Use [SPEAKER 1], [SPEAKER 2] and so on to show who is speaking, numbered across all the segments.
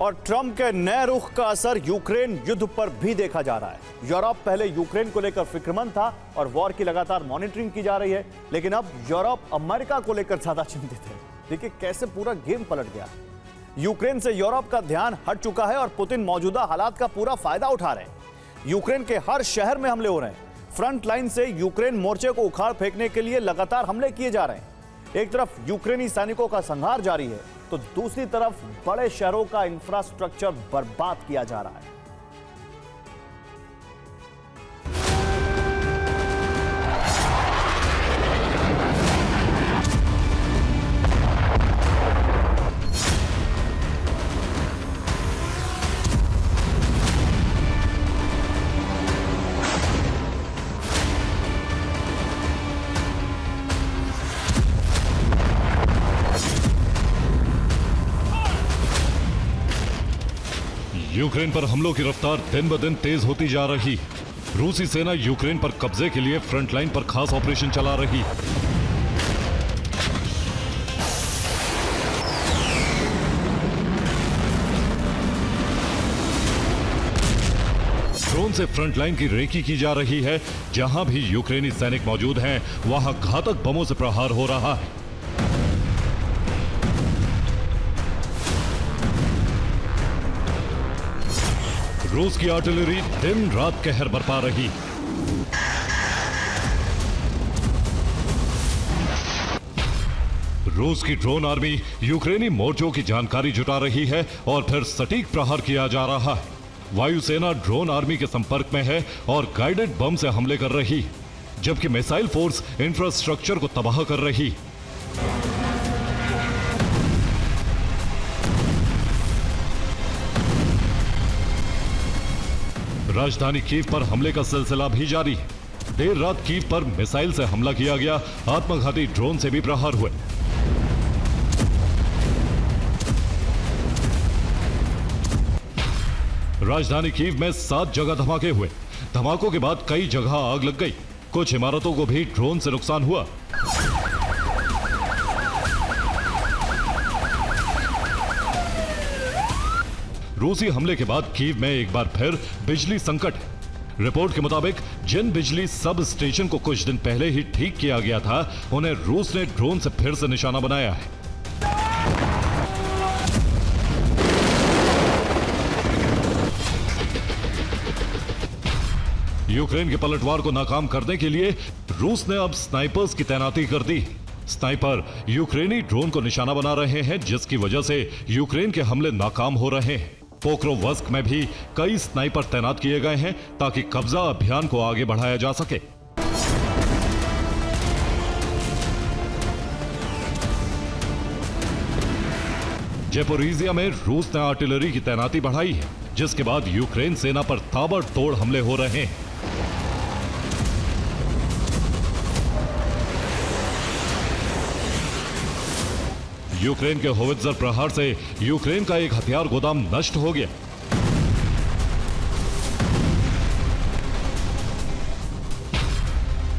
[SPEAKER 1] और ट्रंप के नए रुख का असर यूक्रेन युद्ध पर भी देखा जा रहा है। यूरोप पहले यूक्रेन को लेकर फिक्रमंद था और वॉर की लगातार मॉनिटरिंग की जा रही है, लेकिन अब यूरोप अमेरिका को लेकर ज्यादा चिंतित है। देखिए कैसे पूरा गेम पलट गया। यूक्रेन से यूरोप का ध्यान हट चुका है और पुतिन मौजूदा हालात का पूरा फायदा उठा रहे हैं। यूक्रेन के हर शहर में हमले हो रहे हैं। फ्रंट लाइन से यूक्रेन मोर्चे को उखाड़ फेंकने के लिए लगातार हमले किए जा रहे हैं। एक तरफ यूक्रेनी सैनिकों का संहार जारी है, तो दूसरी तरफ बड़े शहरों का इंफ्रास्ट्रक्चर बर्बाद किया जा रहा है।
[SPEAKER 2] यूक्रेन पर हमलों की रफ्तार दिन ब दिन तेज होती जा रही। रूसी सेना यूक्रेन पर कब्जे के लिए फ्रंट लाइन पर खास ऑपरेशन चला रही। ड्रोन से फ्रंट लाइन की रेकी की जा रही है। जहां भी यूक्रेनी सैनिक मौजूद हैं, वहां घातक बमों से प्रहार हो रहा है। रूस की आर्टिलरी दिन रात कहर बरपा रही। रूस की ड्रोन आर्मी यूक्रेनी मोर्चों की जानकारी जुटा रही है और फिर सटीक प्रहार किया जा रहा है। वायुसेना ड्रोन आर्मी के संपर्क में है और गाइडेड बम से हमले कर रही, जबकि मिसाइल फोर्स इंफ्रास्ट्रक्चर को तबाह कर रही। राजधानी कीव पर हमले का सिलसिला भी जारी है। देर रात कीव पर मिसाइल से हमला किया गया। आत्मघाती ड्रोन से भी प्रहार हुए। राजधानी कीव में 7 जगह धमाके हुए। धमाकों के बाद कई जगह आग लग गई। कुछ इमारतों को भी ड्रोन से नुकसान हुआ। रूसी हमले के बाद कीव में एक बार फिर बिजली संकट है। रिपोर्ट के मुताबिक जिन बिजली सब स्टेशन को कुछ दिन पहले ही ठीक किया गया था, उन्हें रूस ने ड्रोन से फिर से निशाना बनाया है। यूक्रेन के पलटवार को नाकाम करने के लिए रूस ने अब स्नाइपर्स की तैनाती कर दी। स्नाइपर यूक्रेनी ड्रोन को निशाना बना रहे हैं, जिसकी वजह से यूक्रेन के हमले नाकाम हो रहे हैं। पोक्रोवस्क में भी कई स्नाइपर तैनात किए गए हैं ताकि कब्जा अभियान को आगे बढ़ाया जा सके। ज़ेपोरिज़िया में रूस ने आर्टिलरी की तैनाती बढ़ाई है, जिसके बाद यूक्रेन सेना पर ताबड़तोड़ हमले हो रहे हैं। यूक्रेन के होवित्जर प्रहार से यूक्रेन का एक हथियार गोदाम नष्ट हो गया।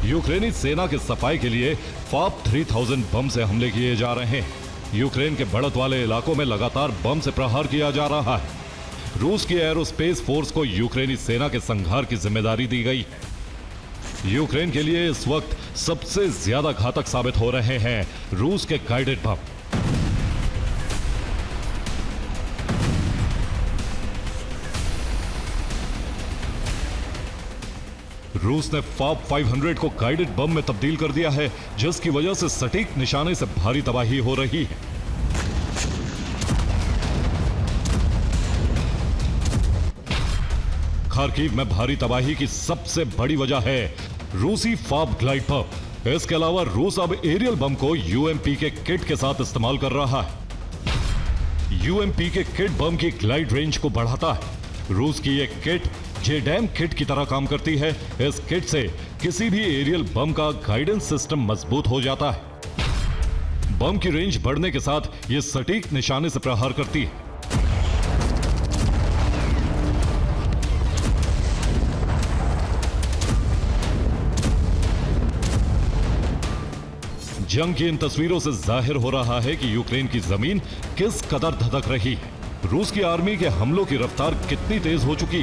[SPEAKER 2] यूक्रेनी सेना के सफाई के लिए फाप 3000 बम से हमले किए जा रहे हैं। यूक्रेन के बढ़त वाले इलाकों में लगातार बम से प्रहार किया जा रहा है। रूस की एरोस्पेस फोर्स को यूक्रेनी सेना के संहार की जिम्मेदारी दी गई है। यूक्रेन के लिए इस वक्त सबसे ज्यादा घातक साबित हो रहे हैं रूस के गाइडेड बम। रूस ने फाप 500 को गाइडेड बम में तब्दील कर दिया है, जिसकी वजह से सटीक निशाने से भारी तबाही हो रही है। खार्किव में भारी तबाही की सबसे बड़ी वजह है रूसी फाप ग्लाइड बम। इसके अलावा रूस अब एरियल बम को यूएमपी के किट के साथ इस्तेमाल कर रहा है। यूएमपी के किट बम की ग्लाइड रेंज को बढ़ाता है। रूस की यह किट जेडैम किट की तरह काम करती है। इस किट से किसी भी एरियल बम का गाइडेंस सिस्टम मजबूत हो जाता है। बम की रेंज बढ़ने के साथ यह सटीक निशाने से प्रहार करती है। जंग की इन तस्वीरों से जाहिर हो रहा है कि यूक्रेन की जमीन किस कदर धधक रही है। रूस की आर्मी के हमलों की रफ्तार कितनी तेज हो चुकी।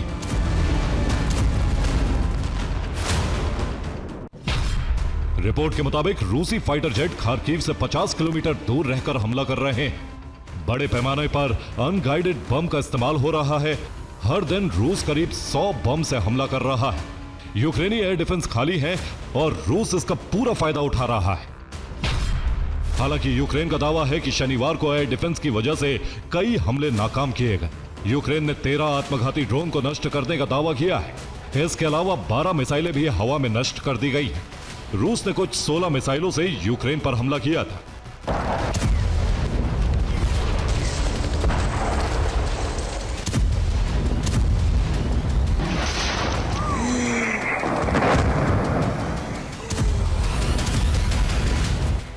[SPEAKER 2] रिपोर्ट के मुताबिक रूसी फाइटर जेट खार्किव से 50 किलोमीटर दूर रहकर हमला कर रहे हैं। बड़े पैमाने पर अनगाइडेड बम का इस्तेमाल हो रहा है। हर दिन रूस करीब 100 बम से हमला कर रहा है। यूक्रेनी एयर डिफेंस खाली है और रूस इसका पूरा फायदा उठा रहा है। हालांकि यूक्रेन का दावा है कि शनिवार को एयर डिफेंस की वजह से कई हमले नाकाम किए गए। यूक्रेन ने 13 आत्मघाती ड्रोन को नष्ट करने का दावा किया है। इसके अलावा 12 मिसाइलें भी हवा में नष्ट कर दी गई हैं। रूस ने कुछ 16 मिसाइलों से यूक्रेन पर हमला किया था।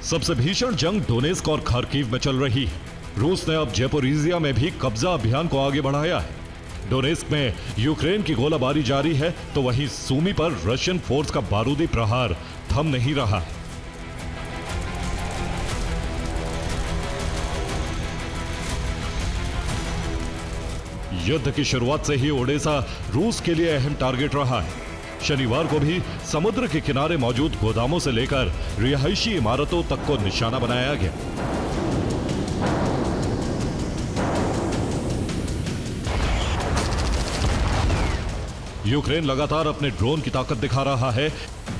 [SPEAKER 2] सबसे भीषण जंग डोनेस्क और खार्किव में चल रही है। रूस ने अब ज़ैपोरिज़िया में भी कब्जा अभियान को आगे बढ़ाया है। डोनेस्क में यूक्रेन की गोलाबारी जारी है तो वहीं सूमी पर रशियन फोर्स का बारूदी प्रहार थम नहीं रहा है। युद्ध की शुरुआत से ही ओडेसा रूस के लिए अहम टारगेट रहा है। शनिवार को भी समुद्र के किनारे मौजूद गोदामों से लेकर रिहायशी इमारतों तक को निशाना बनाया गया। यूक्रेन लगातार अपने ड्रोन की ताकत दिखा रहा है,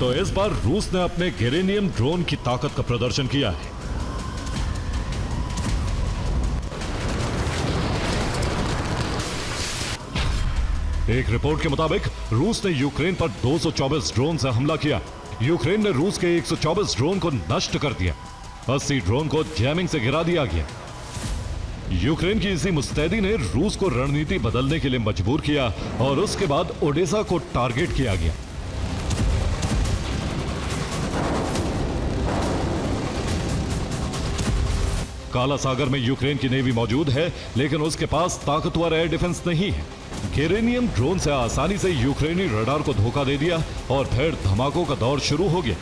[SPEAKER 2] तो इस बार रूस ने अपने गेरेनियम ड्रोन की ताकत का प्रदर्शन किया है। एक रिपोर्ट के मुताबिक रूस ने यूक्रेन पर 224 ड्रोन से हमला किया। यूक्रेन ने रूस के 124 ड्रोन को नष्ट कर दिया। 80 ड्रोन को जैमिंग से गिरा दिया गया। यूक्रेन की इसी मुस्तैदी ने रूस को रणनीति बदलने के लिए मजबूर किया और उसके बाद ओडेसा को टारगेट किया गया। काला सागर में यूक्रेन की नेवी मौजूद है, लेकिन उसके पास ताकतवर एयर डिफेंस नहीं है। गेरेनियम ड्रोन से आसानी से यूक्रेनी रडार को धोखा दे दिया और फिर धमाकों का दौर शुरू हो गया।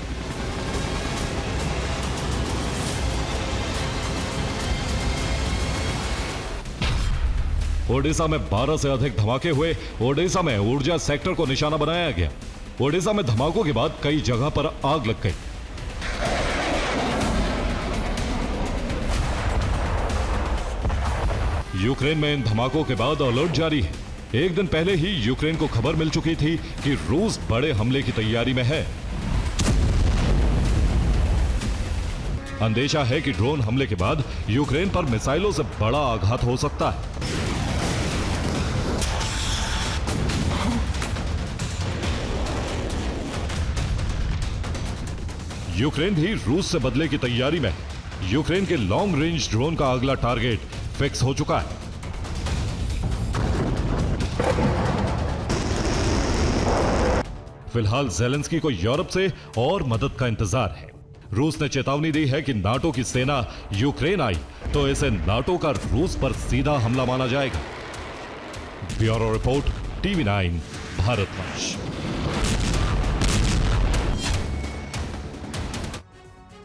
[SPEAKER 2] ओडेसा में 12 से अधिक धमाके हुए। ओडेसा में ऊर्जा सेक्टर को निशाना बनाया गया। ओडेसा में धमाकों के बाद कई जगह पर आग लग गई। यूक्रेन में इन धमाकों के बाद अलर्ट जारी है। एक दिन पहले ही यूक्रेन को खबर मिल चुकी थी कि रूस बड़े हमले की तैयारी में है। अंदेशा है कि ड्रोन हमले के बाद यूक्रेन पर मिसाइलों से बड़ा आघात हो सकता है। यूक्रेन भी रूस से बदले की तैयारी में है। यूक्रेन के लॉन्ग रेंज ड्रोन का अगला टारगेट फिक्स हो चुका है। फिलहाल ज़ेलेंस्की को यूरोप से और मदद का इंतजार है। रूस ने चेतावनी दी है कि नाटो की सेना यूक्रेन आई तो इसे नाटो का रूस पर सीधा हमला माना जाएगा। Bureau report, TV9 भारतवंश।